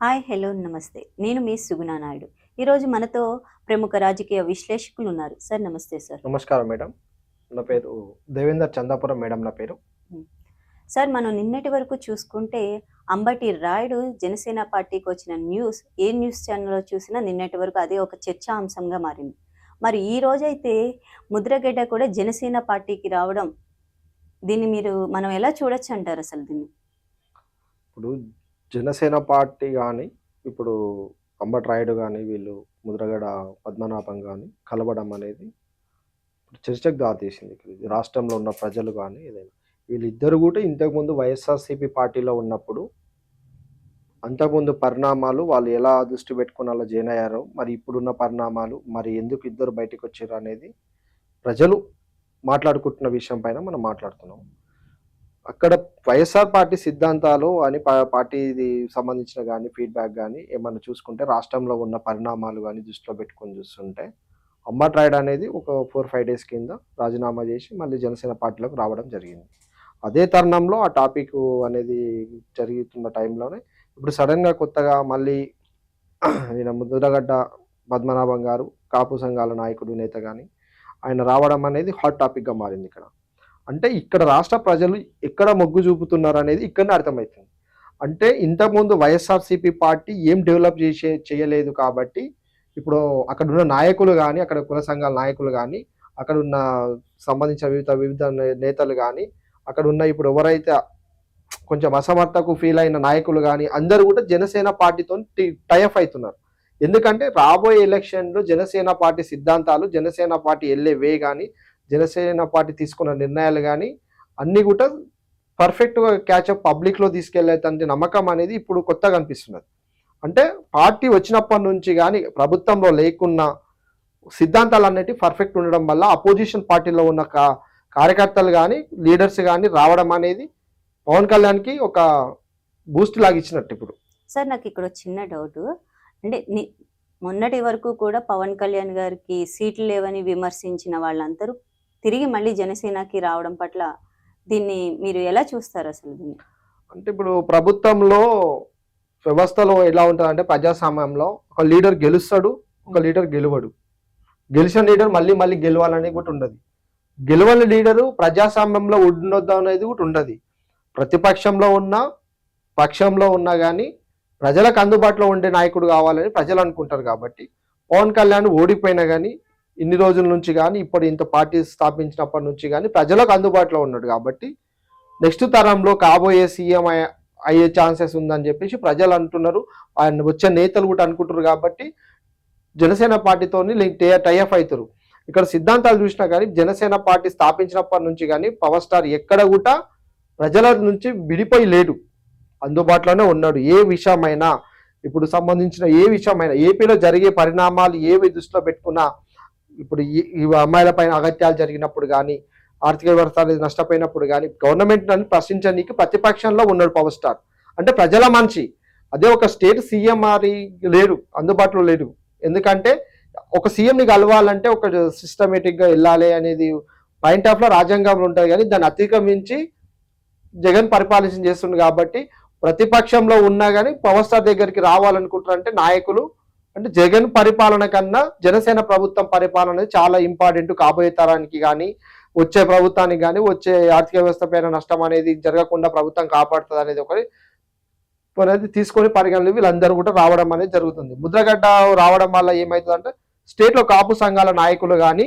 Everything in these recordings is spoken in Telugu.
హాయ్ హలో నమస్తే. నేను మీ సుగుణా నాయుడు. ఈరోజు మనతో ప్రముఖ రాజకీయ విశ్లేషకులు ఉన్నారు. సార్ నమస్తే సార్. నమస్కారం మేడం. నా పేరు దేవేందర్ చందాపురం మేడం నా పేరు. హ్మ్. సార్ మనం నిన్నటి వరకు చూసుకుంటే అంబటి రాయుడు జనసేన పార్టీకి వచ్చిన న్యూస్ ఏ న్యూస్ ఛానల్‌లో చూసినా నిన్నటి వరకు అదే ఒక చర్చాంశంగా మారింది. మరి ఈ రోజైతే ముద్రగడ్డ కూడా జనసేన పార్టీకి రావడం దీన్ని మనం ఎలా చూడొచ్చంటారు అసలు దీన్ని? ఇప్పుడు జనసేన పార్టీ గానీ, ఇప్పుడు అంబటి రాయుడు గానీ, వీళ్ళు ముద్రగడ పద్మనాభం గానీ కలవడం అనేది ఇప్పుడు చర్చకు దారితీసింది. రాష్ట్రంలో ఉన్న ప్రజలు గానీ ఏదైనా. వీళ్ళిద్దరు గూడా ఇంతకుముందు వైఎస్ఆర్‌సీపీ పార్టీలో ఉన్నప్పుడు అంతకుముందు పరిణామాలు వాళ్ళు ఎలా దృష్టి పెట్టుకొని అలా జాయిన్ అయ్యారో, మరి ఇప్పుడున్న పరిణామాలు, మరి ఎందుకు ఇద్దరు బయటికొచ్చిర్రు అనేది ప్రజలు మాట్లాడుకుంటున్న విషయం పైన మనం మాట్లాడుతున్నాం. అక్కడ వైఎస్ఆర్ పార్టీ సిద్ధాంతాలు అని పార్టీది సంబంధించిన గానీ, ఫీడ్‌బ్యాక్ గానీ ఏమన్నా చూసుకుంటే రాష్ట్రంలో ఉన్న పరిణామాలు గానీ దృష్టిలో పెట్టుకొని చూస్తుంటే, అంబటి రాయుడు అనేది ఒక 4, 5 డేస్ కింద రాజీనామా చేసి మళ్ళీ జనసేన పార్టీలోకి రావడం జరిగింది. అదే తరుణంలో ఆ టాపిక్ అనేది జరుగుతున్న టైంలోనే ఇప్పుడు సడెన్‌గా కొత్తగా మళ్ళీ ఈయన ముద్రగడ్డ పద్మనాభం గారు, కాపు సంఘాల నాయకుడు, నేత గాని ఆయన రావడం అనేది హాట్ టాపిక్‌గా మారింది ఇక్కడ. అంటే ఇక్కడ రాష్ట్ర ప్రజలు ఎక్కడ మొగ్గు చూపుతున్నారనేది ఇక్కడనే అర్థమవుతుంది. అంటే ఇంతకుముందు వైఎస్ఆర్‌సీపీ పార్టీ ఏం డెవలప్ చేయలేదు కాబట్టి, ఇప్పుడు అక్కడున్న నాయకులు గానీ, అక్కడ కుల సంఘాల నాయకులు గానీ, అక్కడున్న సంబంధించిన వివిధ నేతలు గానీ, అక్కడున్న ఇప్పుడు ఎవరైతే కొంచెం అసమర్థకు ఫీల్ అయిన నాయకులు గానీ అందరూ కూడా జనసేన పార్టీతోని టై అప్ అవుతున్నారు. ఎందుకంటే రాబోయే ఎలక్షన్‌లో జనసేన పార్టీ సిద్ధాంతాలు, జనసేన పార్టీ ఎళ్ళే వే గానీ, జనసేన పార్టీ తీసుకున్న నిర్ణయాలు గానీ అన్నీ కూడా పర్ఫెక్ట్‌గా క్యాచప్ పబ్లిక్‌లో తీసుకెళ్లేటంటి నమ్మకం అనేది ఇప్పుడు కొత్తగా అనిపిస్తున్నది. అంటే పార్టీ వచ్చినప్పటి నుంచి గానీ ప్రభుత్వంలో లేకున్నా సిద్ధాంతాలన్నిటి పర్ఫెక్ట్ ఉండడం వల్ల అపోజిషన్ పార్టీలో ఉన్న కార్యకర్తలు గానీ, లీడర్స్ గానీ రావడం అనేది పవన్ కళ్యాణ్‌కి ఒక బూస్ట్ లాగా ఇచ్చినట్టు ఇప్పుడు. సార్ నాకు ఇక్కడ చిన్న డౌటు. అంటే మొన్నటి వరకు కూడా పవన్ కళ్యాణ్ గారికి సీట్లు లేవని విమర్శించిన వాళ్ళందరూ తిరిగి మళ్ళీ జనసేనకి రావడం పట్ల దీన్ని మీరు ఎలా చూస్తారు అసలు దీన్ని? అంటే ఇప్పుడు ప్రభుత్వంలో వ్యవస్థలో ఎలా ఉంటదంటే ప్రజాస్వామ్యంలో ఒక లీడర్ గెలుస్తాడు, ఒక లీడర్ గెలవడు. గెలిచిన లీడర్ మళ్ళీ మళ్ళీ గెలవాలనేది కూడా ఉండదు. గెలవని లీడరు ప్రజాస్వామ్యంలో ఉండొద్దు అనేది కూడా ఉండదు. ప్రతిపక్షంలో ఉన్నా, పక్షంలో ఉన్నా కానీ ప్రజలకు అందుబాటులో ఉండే నాయకుడు కావాలని ప్రజలు అనుకుంటారు. కాబట్టి పవన్ కళ్యాణ్ ఓడిపోయినా కానీ ఇన్ని రోజుల నుంచి కానీ ఇప్పుడు ఇంత పార్టీ స్థాపించినప్పటి నుంచి కానీ ప్రజలకు అందుబాటులో ఉన్నాడు. కాబట్టి నెక్స్ట్ తరంలో కాబోయే సీఎం అయ్యే ఛాన్సెస్ ఉందని చెప్పేసి ప్రజలు అంటున్నారు. ఆయన వచ్చే నేతలు కూడా అనుకుంటారు. కాబట్టి జనసేన పార్టీతోని టైఅప్ అవుతారు. ఇక్కడ సిద్ధాంతాలు చూసినా కానీ జనసేన పార్టీ స్థాపించినప్పటి నుంచి కానీ పవర్ స్టార్ ఎక్కడ కూడా ప్రజల నుంచి విడిపోయి లేడు, అందుబాటులోనే ఉన్నాడు. ఏ విషయమైనా ఇప్పుడు సంబంధించిన ఏ విషయమైనా ఏపీలో జరిగే పరిణామాలు ఏవి దృష్టిలో పెట్టుకున్నా, ఇప్పుడు ఈ అమ్మాయిల పైన అగత్యాలు జరిగినప్పుడు కానీ, ఆర్థిక వ్యవస్థ నష్టపోయినప్పుడు కానీ గవర్నమెంట్ అని ప్రశ్నించడానికి ప్రతిపక్షంలో ఉన్నాడు పవర్ స్టార్. అంటే ప్రజల మనిషి. అదే ఒక స్టేట్ సీఎం మరి లేడు, అందుబాటులో లేడు. ఎందుకంటే ఒక సీఎంని కలవాలంటే ఒక సిస్టమేటిక్గా వెళ్ళాలి అనేది పాయింట్ ఆఫ్ లో రాజ్యాంగంలో ఉంటుంది. కానీ దాన్ని అతిక్రమించి జగన్ పరిపాలన చేస్తుంది. కాబట్టి ప్రతిపక్షంలో ఉన్నా కానీ పవర్ స్టార్ దగ్గరికి రావాలనుకుంటారంటే నాయకులు అంటే జగన్ పరిపాలన కన్నా జనసేన ప్రభుత్వం పరిపాలన అనేది చాలా ఇంపార్టెంట్. కాబోయే తరానికి కానీ వచ్చే ప్రభుత్వానికి కానీ వచ్చే ఆర్థిక వ్యవస్థ పైన నష్టం అనేది జరగకుండా ప్రభుత్వం కాపాడుతుంది అనేది ఒకటి తీసుకొని పరిగణలు వీళ్ళందరూ కూడా రావడం అనేది జరుగుతుంది. ముద్రగడ్డ రావడం వల్ల ఏమవుతుందంటే స్టేట్లో కాపు సంఘాల నాయకులు కానీ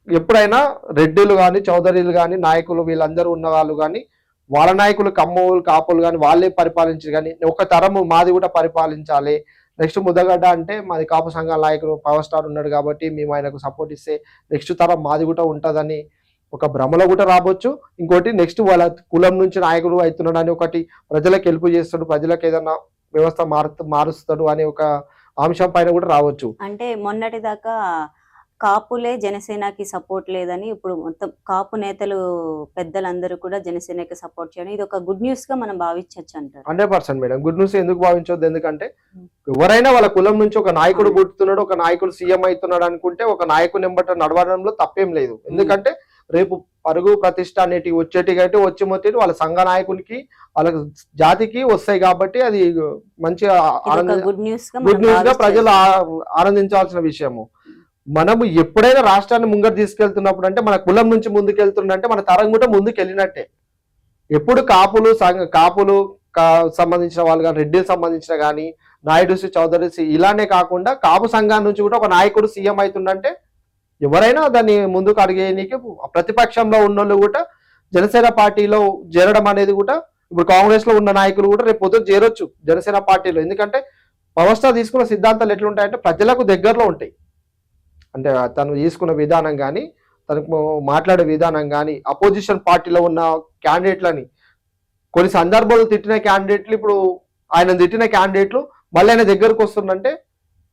ఎప్పుడైనా రెడ్డిలు కానీ చౌదరీలు కానీ నాయకులు వీళ్ళందరూ ఉన్న వాళ్ళు కానీ వాళ్ళ నాయకులు కమ్మోలు కాపులు కానీ వాళ్ళే పరిపాలించారు. కానీ ఒక తరము మాది కూడా పరిపాలించాలి. నెక్స్ట్ ముద్రగడ్డ అంటే మాది కాపు సంఘాల నాయకులు పవర్ స్టార్ ఉన్నాడు కాబట్టి మేము ఆయనకు సపోర్ట్ ఇస్తే నెక్స్ట్ తరం మాది కూడా ఉంటుందని ఒక భ్రమలో కూడా రావచ్చు. ఇంకోటి నెక్స్ట్ వాళ్ళ కులం నుంచి నాయకుడు అవుతున్నాడని ఒకటి ప్రజలకు హెల్ప్ చేస్తాడు, ప్రజలకు ఏదన్నా వ్యవస్థ మారుస్తాడు అనే ఒక అంశం పైన కూడా రావచ్చు. అంటే మొన్నటి దాకా కాపులే జనసేనకి సపోర్ట్ లేదని ఇప్పుడు మొత్తం కాపు నేతలు పెద్దలందరూ కూడా జనసేనకి సపోర్ట్ చేయడం ఇది ఒక గుడ్ న్యూస్ గా మనం భావించవచ్చు అంటారు. 100% మేడం, గుడ్ న్యూస్ ఎందుకు భావించవద్దు? ఎందుకంటే ఎవరైనా వాళ్ళ కులం నుంచి ఒక నాయకుడు పుట్టుతున్నాడు, ఒక నాయకుడు సీఎం అవుతున్నాడు అనుకుంటే ఒక నాయకుని వెంబట నడవడంలో తప్పేం లేదు. ఎందుకంటే రేపు పరుగు ప్రతిష్ట అనేటివి వచ్చేటివి అంటే వచ్చి మొత్తం వాళ్ళ సంఘ నాయకునికి వాళ్ళ జాతికి వస్తాయి కాబట్టి అది మంచిగా గుడ్ న్యూస్ గా గుడ్ న్యూస్ గా ప్రజలు ఆనందించాల్సిన విషయము. మనము ఎప్పుడైనా రాష్ట్రాన్ని ముంగరు తీసుకెళ్తున్నప్పుడు అంటే మన కులం నుంచి ముందుకెళ్తున్నట్టే మన తరం కూడా ముందుకు వెళ్ళినట్టే. ఎప్పుడు కాపులు సంబంధించిన వాళ్ళు కానీ, రెడ్డికి సంబంధించిన కానీ, నాయుడుసి చౌదరిసి ఇలానే కాకుండా కాపు సంఘాల నుంచి కూడా ఒక నాయకుడు సీఎం అవుతుందంటే ఎవరైనా దాన్ని ముందుకు అడిగేయడానికి ప్రతిపక్షంలో ఉన్నోళ్ళు కూడా జనసేన పార్టీలో చేరడం అనేది కూడా ఇప్పుడు కాంగ్రెస్ లో ఉన్న నాయకులు కూడా రేపు పొద్దున చేరొచ్చు జనసేన పార్టీలో. ఎందుకంటే పవర్ స్టార్ తీసుకున్న సిద్ధాంతాలు ఎట్లుంటాయంటే ప్రజలకు దగ్గరలో ఉంటాయి. అంటే తను తీసుకున్న విధానం కానీ, తనకు మాట్లాడే విధానం కానీ, అపోజిషన్ పార్టీలో ఉన్న క్యాండిడేట్లని కొన్ని సందర్భాలు తిట్టిన క్యాండిడేట్లు ఇప్పుడు ఆయన తిట్టిన క్యాండిడేట్లు మళ్ళీ ఆయన దగ్గరకు వస్తుందంటే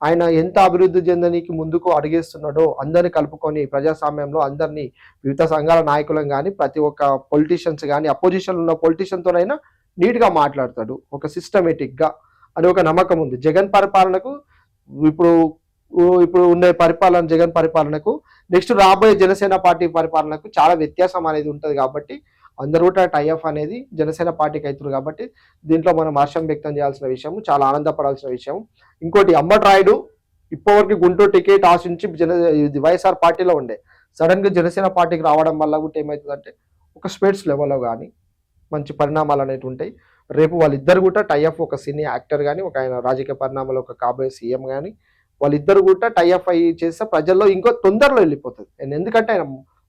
ఆయన ఎంత అభివృద్ధి చెందడానికి ముందుకు అడిగేస్తున్నాడో, అందరినీ కలుపుకొని ప్రజాస్వామ్యంలో అందరినీ వివిధ సంఘాల నాయకులను కానీ, ప్రతి ఒక్క పొలిటీషియన్స్ కానీ, అపోజిషన్ ఉన్న పొలిటీషియన్తోనైనా నీట్గా మాట్లాడతాడు ఒక సిస్టమేటిక్గా అని ఒక నమ్మకం ఉంది. జగన్ పరిపాలనకు ఇప్పుడు ఇప్పుడు ఉండే పరిపాలన, జగన్ పరిపాలనకు నెక్స్ట్ రాబోయే జనసేన పార్టీ పరిపాలనకు చాలా వ్యత్యాసం అనేది ఉంటుంది. కాబట్టి అందరూ కూడా టైఅప్ అనేది జనసేన పార్టీకి అవుతుంది. కాబట్టి దీంట్లో మనం హర్షం వ్యక్తం చేయాల్సిన విషయం, చాలా ఆనందపడాల్సిన విషయం. ఇంకోటి అంబటి రాయుడు ఇప్పటివరకు గుంటూరు టికెట్ ఆశించి వైఎస్ఆర్ పార్టీలో ఉండే సడన్ గా జనసేన పార్టీకి రావడం వల్ల కూడా ఏమవుతుందంటే ఒక స్పేట్స్ లెవెల్లో కానీ మంచి పరిణామాలు అనేవి ఉంటాయి. రేపు వాళ్ళిద్దరు కూడా టైఅప్, ఒక సినీ యాక్టర్ కానీ, ఒక ఆయన రాజకీయ పరిణామాలు ఒక కాబోయే సీఎం కానీ, వాళ్ళిద్దరు కూడా టైఅప్ అయ్యి చేస్తే ప్రజల్లో ఇంకో తొందరలో వెళ్ళిపోతుంది. ఎందుకంటే ఆయన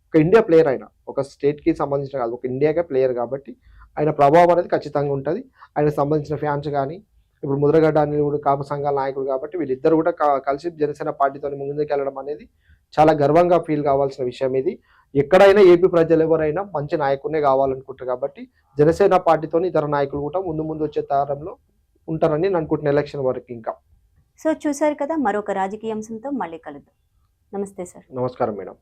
ఒక ఇండియా ప్లేయర్, ఆయన ఒక స్టేట్కి సంబంధించిన కాదు, ఒక ఇండియాకే ప్లేయర్ కాబట్టి ఆయన ప్రభావం అనేది ఖచ్చితంగా ఉంటుంది. ఆయనకు సంబంధించిన ఫ్యాన్స్ కానీ, ఇప్పుడు ముద్రగడ్డ అని కూడా కాపు సంఘాల నాయకుడు కాబట్టి వీళ్ళిద్దరు కూడా కలిసి జనసేన పార్టీతో ముందుకు వెళ్ళడం అనేది చాలా గర్వంగా ఫీల్ కావాల్సిన విషయం. ఇది ఎక్కడైనా ఏపీ ప్రజలు ఎవరైనా మంచి నాయకుడినే కావాలనుకుంటారు కాబట్టి జనసేన పార్టీతో ఇతర నాయకులు కూడా ముందు వచ్చే తరంలో ఉంటారని నేను అనుకుంటున్న ఎలక్షన్ వరకు. ఇంకా సో చూసారు కదా, మరొక రాజకీయ అంశంతో మళ్ళీ కలుద్దాం. నమస్తే సార్. నమస్కారం మేడం.